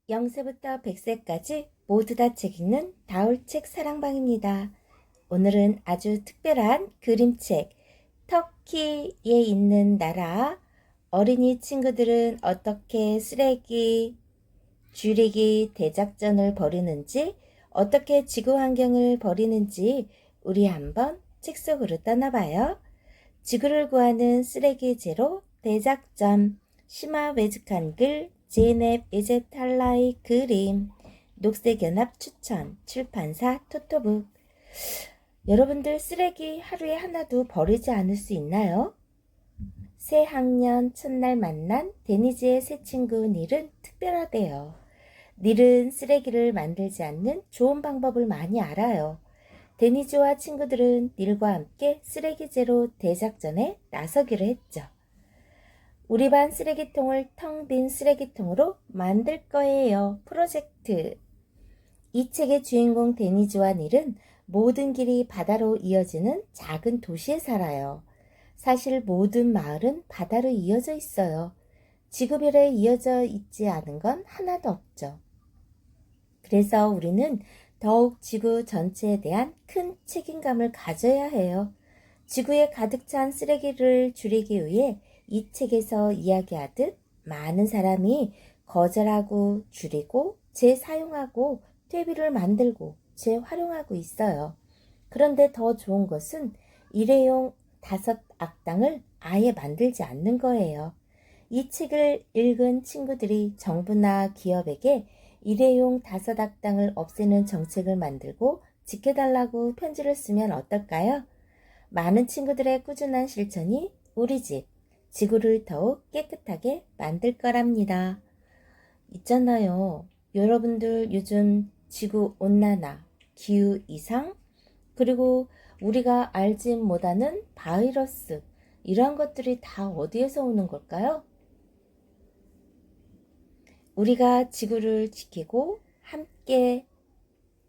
0세부터 100세까지 모두 다 책 읽는 다울책 사랑방입니다. 오늘은 아주 특별한 그림책 터키에 있는 나라 어린이 친구들은 어떻게 쓰레기 줄이기 대작전을 벌이는지 어떻게 지구 환경을 버리는지 우리 한번 책 속으로 떠나봐요. 지구를 구하는 쓰레기 제로 대작전 시마 웨즈칸 글 제넵 에제탈라의 그림 녹색연합 추천 출판사 토토북. 여러분들 쓰레기 하루에 하나도 버리지 않을 수 있나요? 새 학년 첫날 만난 데니즈의 새 친구 닐은 특별하대요. 닐은 쓰레기를 만들지 않는 좋은 방법을 많이 알아요. 데니즈와 친구들은 닐과 함께 쓰레기 제로 대작전에 나서기로 했죠. 우리 반 쓰레기통을 텅 빈 쓰레기통으로 만들 거예요. 프로젝트. 이 책의 주인공 데니즈와 닐은 모든 길이 바다로 이어지는 작은 도시에 살아요. 사실 모든 마을은 바다로 이어져 있어요. 지구별에 이어져 있지 않은 건 하나도 없죠. 그래서 우리는 더욱 지구 전체에 대한 큰 책임감을 가져야 해요. 지구에 가득 찬 쓰레기를 줄이기 위해 이 책에서 이야기하듯 많은 사람이 거절하고 줄이고 재사용하고 퇴비를 만들고 재활용하고 있어요. 그런데 더 좋은 것은 일회용 5악당을 아예 만들지 않는 거예요. 이 책을 읽은 친구들이 정부나 기업에게 일회용 5악당을 없애는 정책을 만들고 지켜달라고 편지를 쓰면 어떨까요? 많은 친구들의 꾸준한 실천이 우리 집, 지구를 더욱 깨끗하게 만들 거랍니다. 있잖아요. 여러분들 요즘 지구 온난화, 기후 이상, 그리고 우리가 알지 못하는 바이러스, 이런 것들이 다 어디에서 오는 걸까요? 우리가 지구를 지키고 함께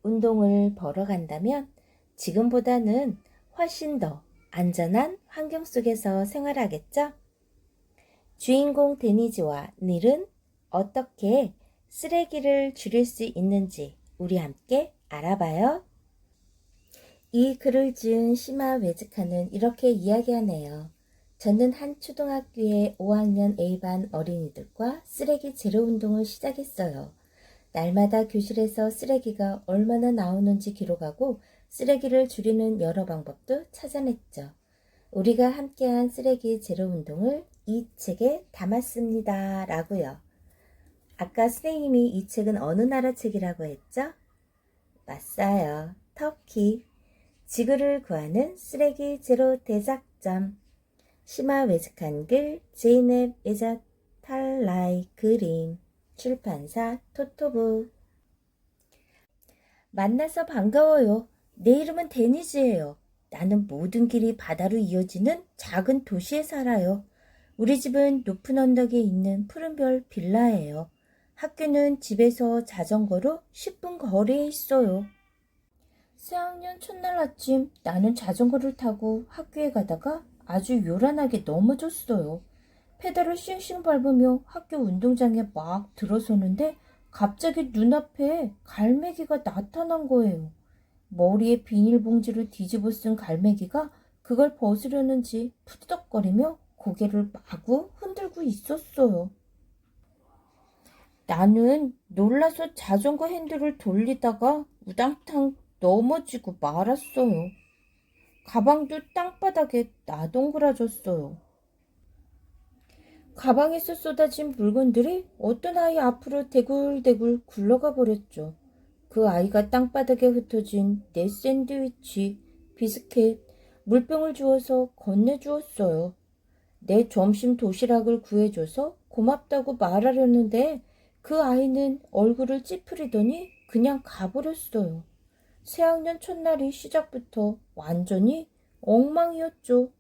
운동을 벌어간다면 지금보다는 훨씬 더 안전한 환경 속에서 생활하겠죠? 주인공 데니즈와 닐은 어떻게 쓰레기를 줄일 수 있는지 우리 함께 알아봐요. 이 글을 지은 시마 웨즈카는 이렇게 이야기하네요. 저는 한 초등학교의 5학년 A반 어린이들과 쓰레기 제로 운동을 시작했어요. 날마다 교실에서 쓰레기가 얼마나 나오는지 기록하고 쓰레기를 줄이는 여러 방법도 찾아냈죠. 우리가 함께한 쓰레기 제로 운동을 이 책에 담았습니다. 라고요. 아까 선생님이 이 책은 어느 나라 책이라고 했죠? 맞아요. 터키. 지구를 구하는 쓰레기 제로 대작전. 시마 웨즈칸 글 제이넵 에자탈라이 그림 출판사 토토북. 만나서 반가워요. 내 이름은 데니즈예요. 나는 모든 길이 바다로 이어지는 작은 도시에 살아요. 우리 집은 높은 언덕에 있는 푸른별 빌라예요. 학교는 집에서 자전거로 10분 거리에 있어요. 새학년 첫날 아침 나는 자전거를 타고 학교에 가다가 아주 요란하게 넘어졌어요. 페달을 싱싱 밟으며 학교 운동장에 막 들어서는데 갑자기 눈앞에 갈매기가 나타난 거예요. 머리에 비닐봉지를 뒤집어 쓴 갈매기가 그걸 벗으려는지 푸드덕거리며 고개를 마구 흔들고 있었어요. 나는 놀라서 자전거 핸들을 돌리다가 우당탕 넘어지고 말았어요. 가방도 땅바닥에 나동그라졌어요. 가방에서 쏟아진 물건들이 어떤 아이 앞으로 대굴대굴 굴러가 버렸죠. 그 아이가 땅바닥에 흩어진 내 샌드위치, 비스켓, 물병을 주워서 건네주었어요. 내 점심 도시락을 구해줘서 고맙다고 말하려는데 그 아이는 얼굴을 찌푸리더니 그냥 가버렸어요. 새학년 첫날이 시작부터 완전히 엉망이었죠.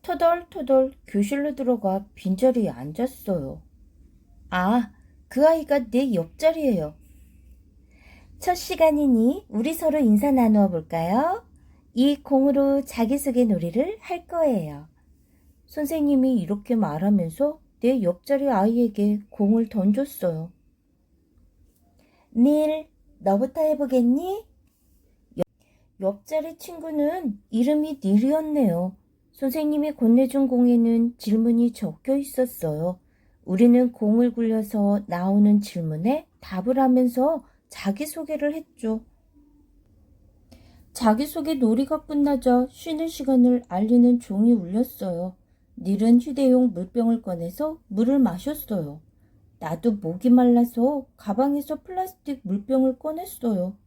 터덜터덜 교실로 들어가 빈자리에 앉았어요. 아, 그 아이가 내 옆자리예요. 첫 시간이니 우리 서로 인사 나누어 볼까요? 이 공으로 자기소개 놀이를 할 거예요. 선생님이 이렇게 말하면서 내 옆자리 아이에게 공을 던졌어요. 닐, 너부터 해보겠니? 옆자리 친구는 이름이 닐이었네요. 선생님이 건네준 공에는 질문이 적혀 있었어요. 우리는 공을 굴려서 나오는 질문에 답을 하면서 자기소개를 했죠. 자기소개 놀이가 끝나자 쉬는 시간을 알리는 종이 울렸어요. 닐은 휴대용 물병을 꺼내서 물을 마셨어요. 나도 목이 말라서 가방에서 플라스틱 물병을 꺼냈어요.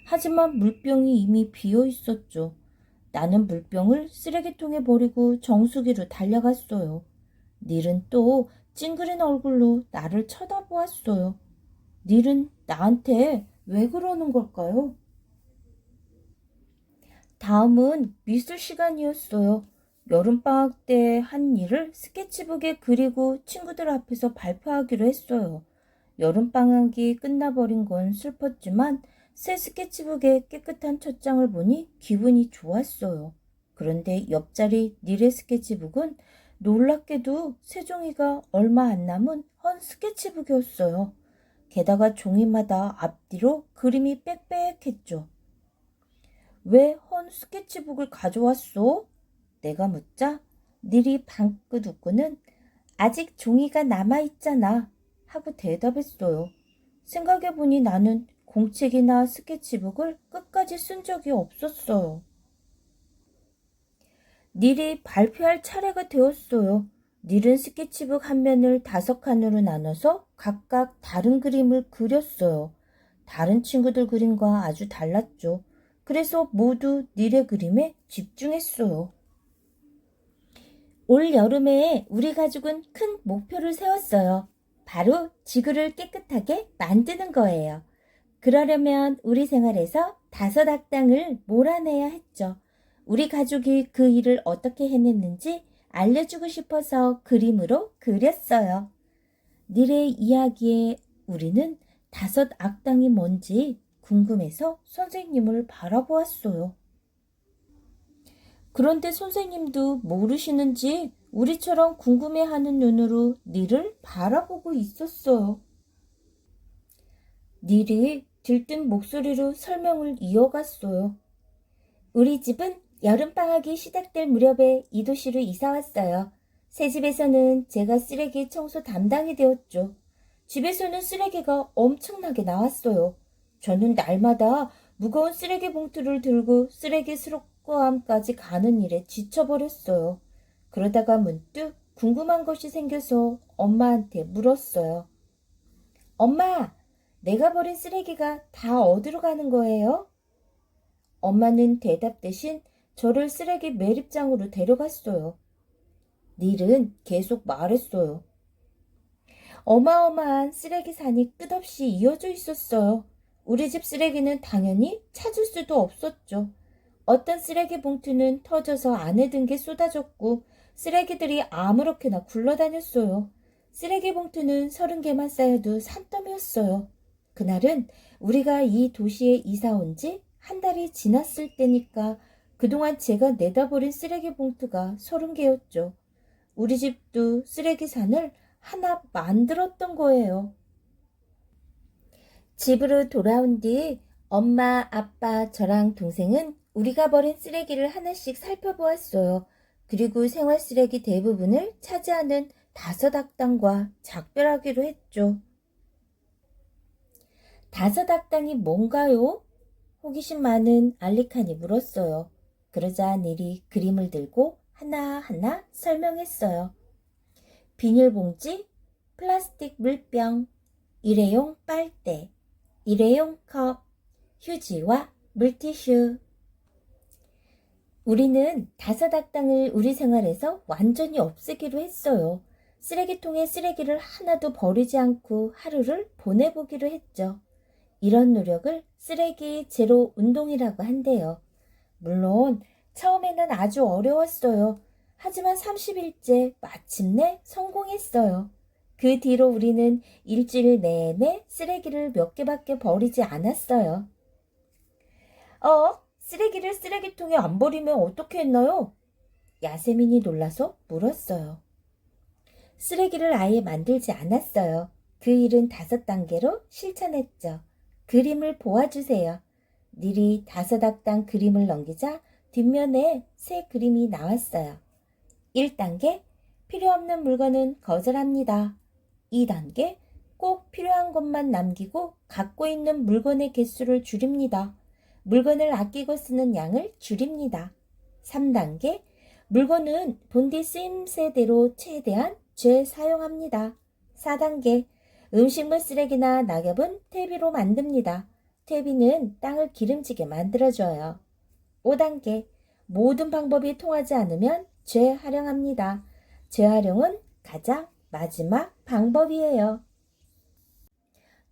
하지만 물병이 이미 비어 있었죠. 나는 물병을 쓰레기통에 버리고 정수기로 달려갔어요. 닐은 또 찡그린 얼굴로 나를 쳐다보았어요. 닐은 나한테 왜 그러는 걸까요? 다음은 미술 시간이었어요. 여름방학 때 한 일을 스케치북에 그리고 친구들 앞에서 발표하기로 했어요. 여름방학이 끝나버린 건 슬펐지만 새 스케치북의 깨끗한 첫 장을 보니 기분이 좋았어요. 그런데 옆자리 닐의 스케치북은 놀랍게도 새 종이가 얼마 안 남은 헌 스케치북이었어요. 게다가 종이마다 앞뒤로 그림이 빽빽했죠. 왜 헌 스케치북을 가져왔어? 내가 묻자 닐이 방긋 웃고는 아직 종이가 남아있잖아 하고 대답했어요. 생각해보니 나는 공책이나 스케치북을 끝까지 쓴 적이 없었어요. 닐이 발표할 차례가 되었어요. 닐은 스케치북 한 면을 5칸으로 나눠서 각각 다른 그림을 그렸어요. 다른 친구들 그림과 아주 달랐죠. 그래서 모두 닐의 그림에 집중했어요. 올 여름에 우리 가족은 큰 목표를 세웠어요. 바로 지구를 깨끗하게 만드는 거예요. 그러려면 우리 생활에서 5악당을 몰아내야 했죠. 우리 가족이 그 일을 어떻게 해냈는지 알려주고 싶어서 그림으로 그렸어요. 닐의 이야기에 우리는 5악당이 뭔지 궁금해서 선생님을 바라보았어요. 그런데 선생님도 모르시는지 우리처럼 궁금해하는 눈으로 닐을 바라보고 있었어요. 닐이 들뜬 목소리로 설명을 이어갔어요. 우리 집은 여름방학이 시작될 무렵에 이 도시로 이사 왔어요. 새 집에서는 제가 쓰레기 청소 담당이 되었죠. 집에서는 쓰레기가 엄청나게 나왔어요. 저는 날마다 무거운 쓰레기 봉투를 들고 쓰레기 수거함까지 가는 일에 지쳐버렸어요. 그러다가 문득 궁금한 것이 생겨서 엄마한테 물었어요. 엄마, 내가 버린 쓰레기가 다 어디로 가는 거예요? 엄마는 대답 대신 저를 쓰레기 매립장으로 데려갔어요. 닐은 계속 말했어요. 어마어마한 쓰레기산이 끝없이 이어져 있었어요. 우리 집 쓰레기는 당연히 찾을 수도 없었죠. 어떤 쓰레기 봉투는 터져서 안에 든 게 쏟아졌고 쓰레기들이 아무렇게나 굴러다녔어요. 쓰레기 봉투는 30개만 쌓여도 산더미였어요. 그날은 우리가 이 도시에 이사 온 지 한 달이 지났을 때니까 그동안 제가 내다버린 쓰레기 봉투가 30개였죠. 우리 집도 쓰레기산을 하나 만들었던 거예요. 집으로 돌아온 뒤 엄마, 아빠, 저랑 동생은 우리가 버린 쓰레기를 하나씩 살펴보았어요. 그리고 생활 쓰레기 대부분을 차지하는 5악당과 작별하기로 했죠. 5악당이 뭔가요? 호기심 많은 알리칸이 물었어요. 그러자 닐이 그림을 들고 하나하나 설명했어요. 비닐봉지, 플라스틱 물병, 일회용 빨대, 일회용 컵, 휴지와 물티슈. 우리는 5악당을 우리 생활에서 완전히 없애기로 했어요. 쓰레기통에 쓰레기를 하나도 버리지 않고 하루를 보내보기로 했죠. 이런 노력을 쓰레기 제로 운동이라고 한대요. 물론 처음에는 아주 어려웠어요. 하지만 30일째 마침내 성공했어요. 그 뒤로 우리는 일주일 내내 쓰레기를 몇 개밖에 버리지 않았어요. 쓰레기를 쓰레기통에 안 버리면 어떻게 했나요? 야세민이 놀라서 물었어요. 쓰레기를 아예 만들지 않았어요. 그 일은 5단계로 실천했죠. 그림을 보아주세요. 닐이 5악당 그림을 넘기자 뒷면에 새 그림이 나왔어요. 1단계, 필요 없는 물건은 거절합니다. 2단계, 꼭 필요한 것만 남기고 갖고 있는 물건의 개수를 줄입니다. 물건을 아끼고 쓰는 양을 줄입니다. 3단계, 물건은 본디 쓰임새대로 최대한 재사용합니다. 4단계, 음식물 쓰레기나 낙엽은 퇴비로 만듭니다. 퇴비는 땅을 기름지게 만들어줘요. 5단계, 모든 방법이 통하지 않으면 재활용합니다. 재활용은 가장 마지막 방법이에요.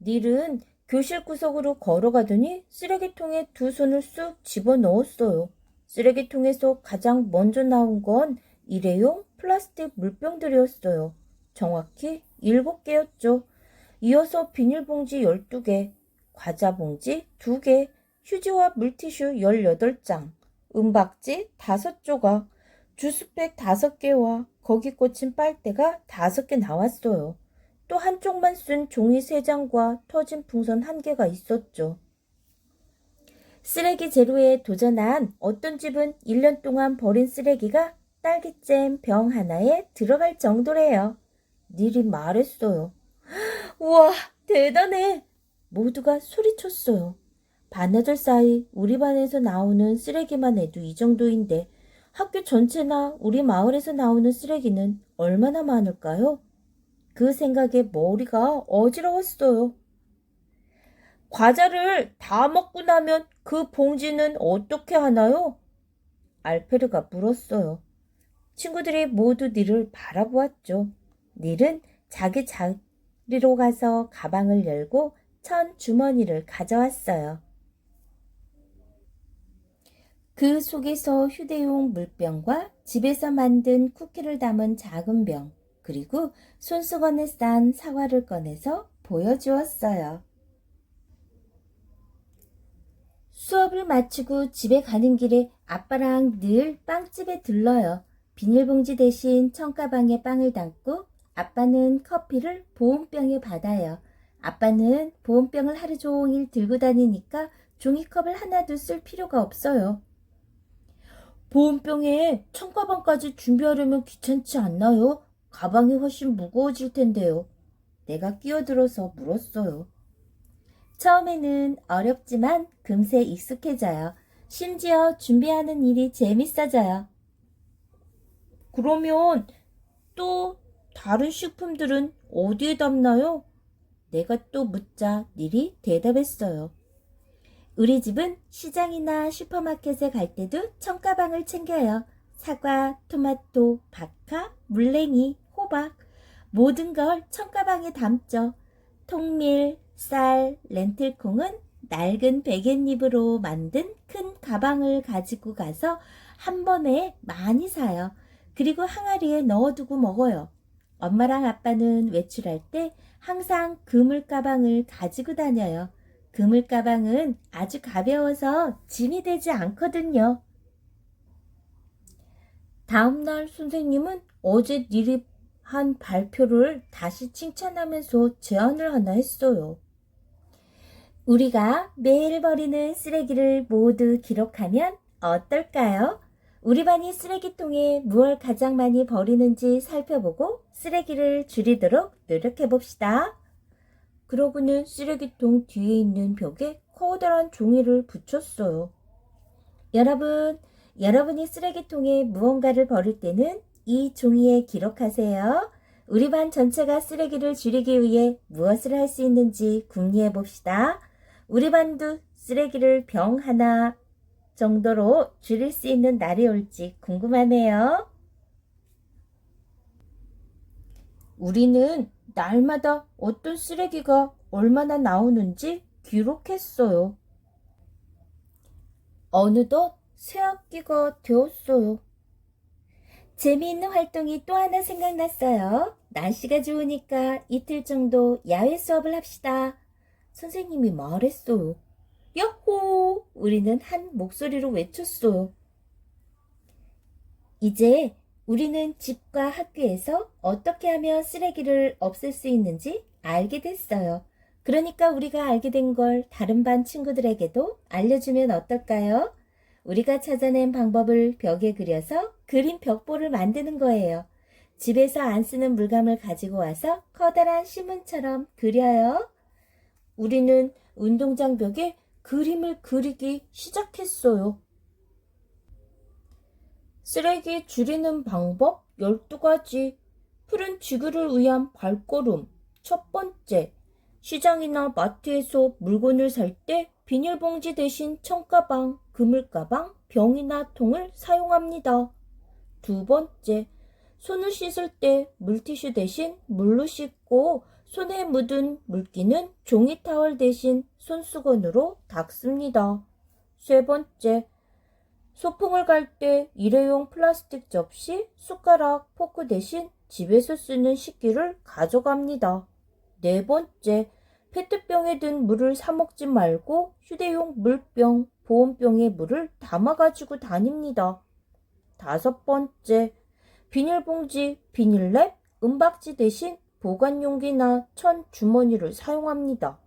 닐은 교실 구석으로 걸어가더니 쓰레기통에 2손을 쑥 집어넣었어요. 쓰레기통에서 가장 먼저 나온 건 일회용 플라스틱 물병들이었어요. 정확히 7개였죠. 이어서 비닐봉지 12개, 과자봉지 2개, 휴지와 물티슈 18장, 은박지 5조각, 주스팩 5개와 거기 꽂힌 빨대가 5개 나왔어요. 또 한쪽만 쓴 종이 3장과 터진 풍선 1개가 있었죠. 쓰레기 제로에 도전한 어떤 집은 1년 동안 버린 쓰레기가 딸기잼 병 하나에 들어갈 정도래요. 닐이 말했어요. 우와, 대단해! 모두가 소리쳤어요. 반나절 사이 우리 반에서 나오는 쓰레기만 해도 이 정도인데 학교 전체나 우리 마을에서 나오는 쓰레기는 얼마나 많을까요? 그 생각에 머리가 어지러웠어요. 과자를 다 먹고 나면 그 봉지는 어떻게 하나요? 알페르가 물었어요. 친구들이 모두 닐을 바라보았죠. 닐은 자기 자리로 가서 가방을 열고 천 주머니를 가져왔어요. 그 속에서 휴대용 물병과 집에서 만든 쿠키를 담은 작은 병, 그리고 손수건에 싼 사과를 꺼내서 보여주었어요. 수업을 마치고 집에 가는 길에 아빠랑 늘 빵집에 들러요. 비닐봉지 대신 청가방에 빵을 담고 아빠는 커피를 보온병에 받아요. 아빠는 보온병을 하루 종일 들고 다니니까 종이컵을 하나도 쓸 필요가 없어요. 보온병에 청가방까지 준비하려면 귀찮지 않나요? 가방이 훨씬 무거워질 텐데요. 내가 끼어들어서 물었어요. 처음에는 어렵지만 금세 익숙해져요. 심지어 준비하는 일이 재밌어져요. 그러면 또 다른 식품들은 어디에 담나요? 내가 또 묻자 닐이 대답했어요. 우리 집은 시장이나 슈퍼마켓에 갈 때도 청가방을 챙겨요. 사과, 토마토, 박하, 물냉이, 호박 모든 걸 청가방에 담죠. 통밀, 쌀, 렌틸콩은 낡은 베갯잎으로 만든 큰 가방을 가지고 가서 한 번에 많이 사요. 그리고 항아리에 넣어두고 먹어요. 엄마랑 아빠는 외출할 때 항상 그물 가방을 가지고 다녀요. 그물 가방은 아주 가벼워서 짐이 되지 않거든요. 다음날 선생님은 어제 닐이 한 발표를 다시 칭찬하면서 제안을 하나 했어요. 우리가 매일 버리는 쓰레기를 모두 기록하면 어떨까요? 우리 반이 쓰레기통에 무엇을 가장 많이 버리는지 살펴보고 쓰레기를 줄이도록 노력해 봅시다. 그러고는 쓰레기통 뒤에 있는 벽에 커다란 종이를 붙였어요. 여러분이 쓰레기통에 무언가를 버릴 때는 이 종이에 기록하세요. 우리 반 전체가 쓰레기를 줄이기 위해 무엇을 할 수 있는지 궁리해 봅시다. 우리 반도 쓰레기를 병 하나 정도로 줄일 수 있는 날이 올지 궁금하네요. 우리는 날마다 어떤 쓰레기가 얼마나 나오는지 기록했어요. 어느덧 새학기가 되었어요. 재미있는 활동이 또 하나 생각났어요. 날씨가 좋으니까 이틀 정도 야외 수업을 합시다. 선생님이 말했어요. 야호! 우리는 한 목소리로 외쳤어요. 이제 우리는 집과 학교에서 어떻게 하면 쓰레기를 없앨 수 있는지 알게 됐어요. 그러니까 우리가 알게 된 걸 다른 반 친구들에게도 알려주면 어떨까요? 우리가 찾아낸 방법을 벽에 그려서 그림 벽보를 만드는 거예요. 집에서 안 쓰는 물감을 가지고 와서 커다란 신문처럼 그려요. 우리는 운동장 벽에 그림을 그리기 시작했어요. 쓰레기 줄이는 방법 12가지. 푸른 지구를 위한 발걸음. 첫 번째, 시장이나 마트에서 물건을 살 때 비닐봉지 대신 청가방, 그물가방, 병이나 통을 사용합니다. 두 번째, 손을 씻을 때 물티슈 대신 물로 씻고 손에 묻은 물기는 종이 타월 대신 손수건으로 닦습니다. 세 번째, 소풍을 갈 때 일회용 플라스틱 접시, 숟가락, 포크 대신 집에서 쓰는 식기를 가져갑니다. 네 번째, 페트병에 든 물을 사 먹지 말고 휴대용 물병, 보온병에 물을 담아 가지고 다닙니다. 다섯 번째, 비닐봉지, 비닐랩, 은박지 대신 보관용기나 천 주머니를 사용합니다.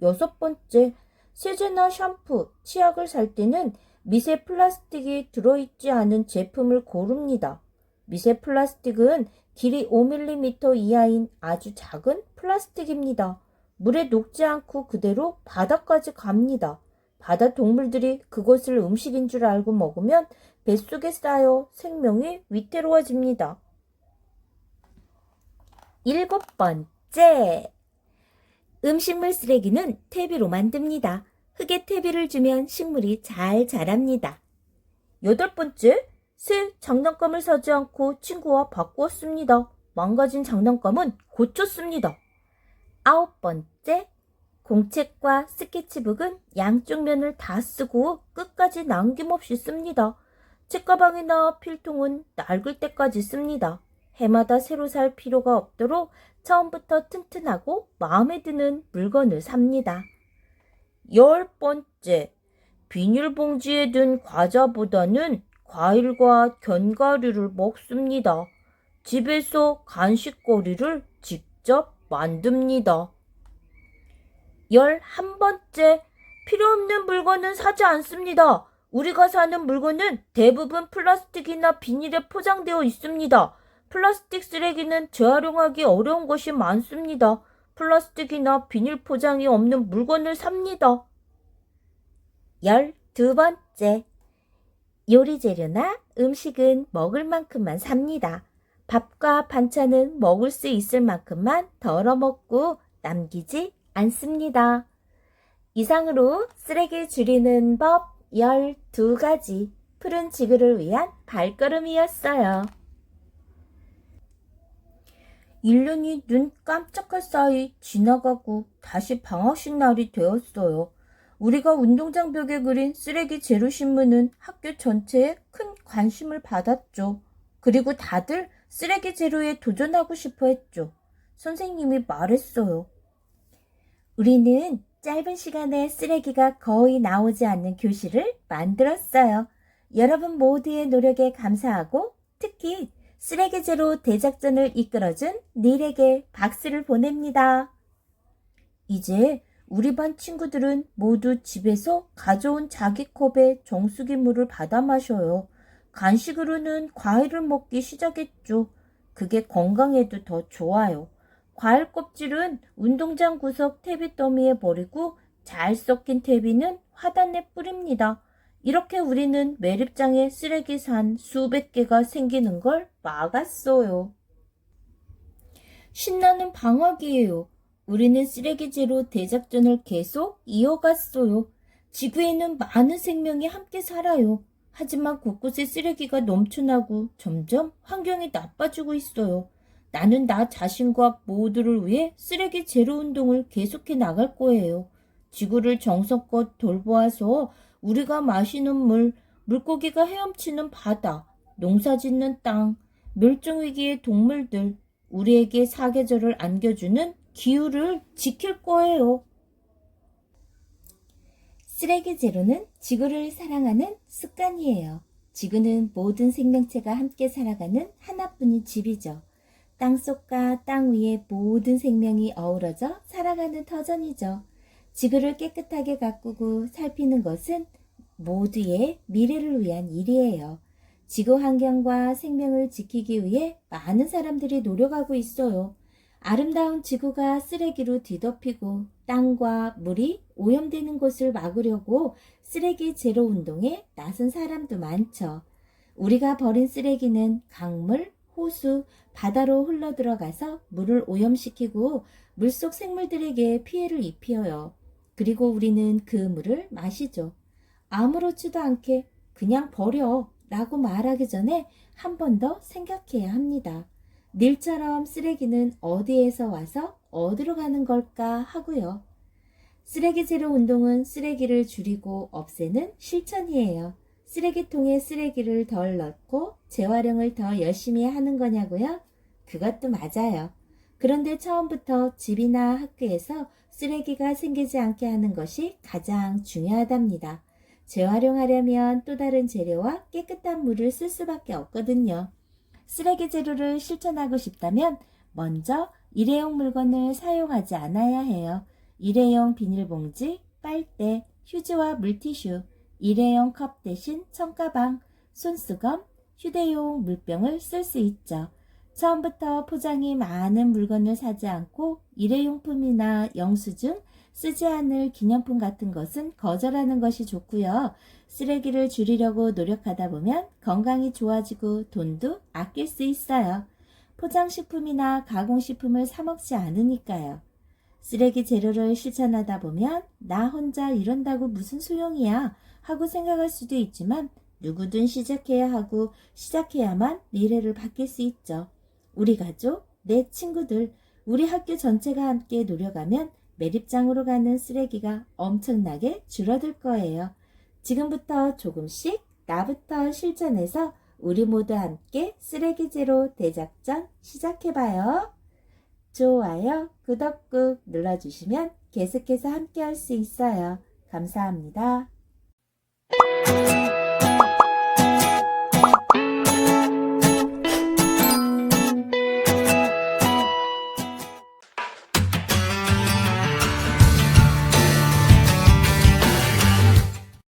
여섯 번째, 세제나 샴푸, 치약을 살 때는 미세 플라스틱이 들어있지 않은 제품을 고릅니다. 미세 플라스틱은 길이 5mm 이하인 아주 작은 플라스틱입니다. 물에 녹지 않고 그대로 바다까지 갑니다. 바다 동물들이 그것을 음식인 줄 알고 먹으면 뱃속에 쌓여 생명이 위태로워집니다. 일곱 번째, 음식물 쓰레기는 퇴비로 만듭니다. 흙에 퇴비를 주면 식물이 잘 자랍니다. 여덟 번째, 새 장난감을 사지 않고 친구와 바꾸었습니다. 망가진 장난감은 고쳤습니다. 아홉 번째, 공책과 스케치북은 양쪽 면을 다 쓰고 끝까지 남김없이 씁니다. 책가방이나 필통은 낡을 때까지 씁니다. 해마다 새로 살 필요가 없도록 처음부터 튼튼하고 마음에 드는 물건을 삽니다. 열 번째, 비닐봉지에 든 과자보다는 과일과 견과류를 먹습니다. 집에서 간식거리를 직접 만듭니다. 11번째, 필요 없는 물건은 사지 않습니다. 우리가 사는 물건은 대부분 플라스틱이나 비닐에 포장되어 있습니다. 플라스틱 쓰레기는 재활용하기 어려운 것이 많습니다. 플라스틱이나 비닐 포장이 없는 물건을 삽니다. 12번째, 요리 재료나 음식은 먹을 만큼만 삽니다. 밥과 반찬은 먹을 수 있을 만큼만 덜어 먹고 남기지 않습니다. 이상으로 쓰레기 줄이는 법 12가지, 푸른 지구를 위한 발걸음이었어요. 1년이 눈 깜짝할 사이 지나가고 다시 방학식 날이 되었어요. 우리가 운동장 벽에 그린 쓰레기 제로 신문은 학교 전체에 큰 관심을 받았죠. 그리고 다들 쓰레기 제로에 도전하고 싶어 했죠. 선생님이 말했어요. 우리는 짧은 시간에 쓰레기가 거의 나오지 않는 교실을 만들었어요. 여러분 모두의 노력에 감사하고 특히 쓰레기 제로 대작전을 이끌어준 닐에게 박수를 보냅니다. 이제 우리 반 친구들은 모두 집에서 가져온 자기 컵에 정수기 물을 받아 마셔요. 간식으로는 과일을 먹기 시작했죠. 그게 건강에도 더 좋아요. 과일 껍질은 운동장 구석 퇴비 더미에 버리고 잘 섞인 퇴비는 화단에 뿌립니다. 이렇게 우리는 매립장에 쓰레기 산 수백 개가 생기는 걸 막았어요. 신나는 방학이에요. 우리는 쓰레기 제로 대작전을 계속 이어갔어요. 지구에는 많은 생명이 함께 살아요. 하지만 곳곳에 쓰레기가 넘쳐나고 점점 환경이 나빠지고 있어요. 나는 나 자신과 모두를 위해 쓰레기 제로 운동을 계속해 나갈 거예요. 지구를 정성껏 돌보아서 우리가 마시는 물, 물고기가 헤엄치는 바다, 농사짓는 땅, 멸종위기의 동물들, 우리에게 사계절을 안겨주는 기후를 지킬 거예요. 쓰레기 제로는 지구를 사랑하는 습관이에요. 지구는 모든 생명체가 함께 살아가는 하나뿐인 집이죠. 땅속과 땅 위의 모든 생명이 어우러져 살아가는 터전이죠. 지구를 깨끗하게 가꾸고 살피는 것은 모두의 미래를 위한 일이에요. 지구 환경과 생명을 지키기 위해 많은 사람들이 노력하고 있어요. 아름다운 지구가 쓰레기로 뒤덮이고 땅과 물이 오염되는 것을 막으려고 쓰레기 제로 운동에 나선 사람도 많죠. 우리가 버린 쓰레기는 강물, 호수, 바다로 흘러들어가서 물을 오염시키고 물속 생물들에게 피해를 입혀요. 그리고 우리는 그 물을 마시죠. 아무렇지도 않게 그냥 버려 라고 말하기 전에 한 번 더 생각해야 합니다. 밀처럼 쓰레기는 어디에서 와서 어디로 가는 걸까 하고요. 쓰레기 제로 운동은 쓰레기를 줄이고 없애는 실천이에요. 쓰레기통에 쓰레기를 덜 넣고 재활용을 더 열심히 하는 거냐고요? 그것도 맞아요. 그런데 처음부터 집이나 학교에서 쓰레기가 생기지 않게 하는 것이 가장 중요하답니다. 재활용하려면 또 다른 재료와 깨끗한 물을 쓸 수밖에 없거든요. 쓰레기 제로를 실천하고 싶다면 먼저 일회용 물건을 사용하지 않아야 해요. 일회용 비닐봉지, 빨대, 휴지와 물티슈, 일회용 컵 대신 청가방, 손수건, 휴대용 물병을 쓸 수 있죠. 처음부터 포장이 많은 물건을 사지 않고 일회용품이나 영수증, 쓰지 않을 기념품 같은 것은 거절하는 것이 좋고요. 쓰레기를 줄이려고 노력하다 보면 건강이 좋아지고 돈도 아낄 수 있어요. 포장식품이나 가공식품을 사 먹지 않으니까요. 쓰레기 제로를 실천하다 보면 나 혼자 이런다고 무슨 소용이야 하고 생각할 수도 있지만 누구든 시작해야 하고 시작해야만 미래를 바뀔 수 있죠. 우리 가족, 내 친구들, 우리 학교 전체가 함께 노력하면 매립장으로 가는 쓰레기가 엄청나게 줄어들 거예요. 지금부터 조금씩 나부터 실천해서 우리 모두 함께 쓰레기 제로 대작전 시작해봐요. 좋아요, 구독 꾹 눌러주시면 계속해서 함께 할 수 있어요. 감사합니다.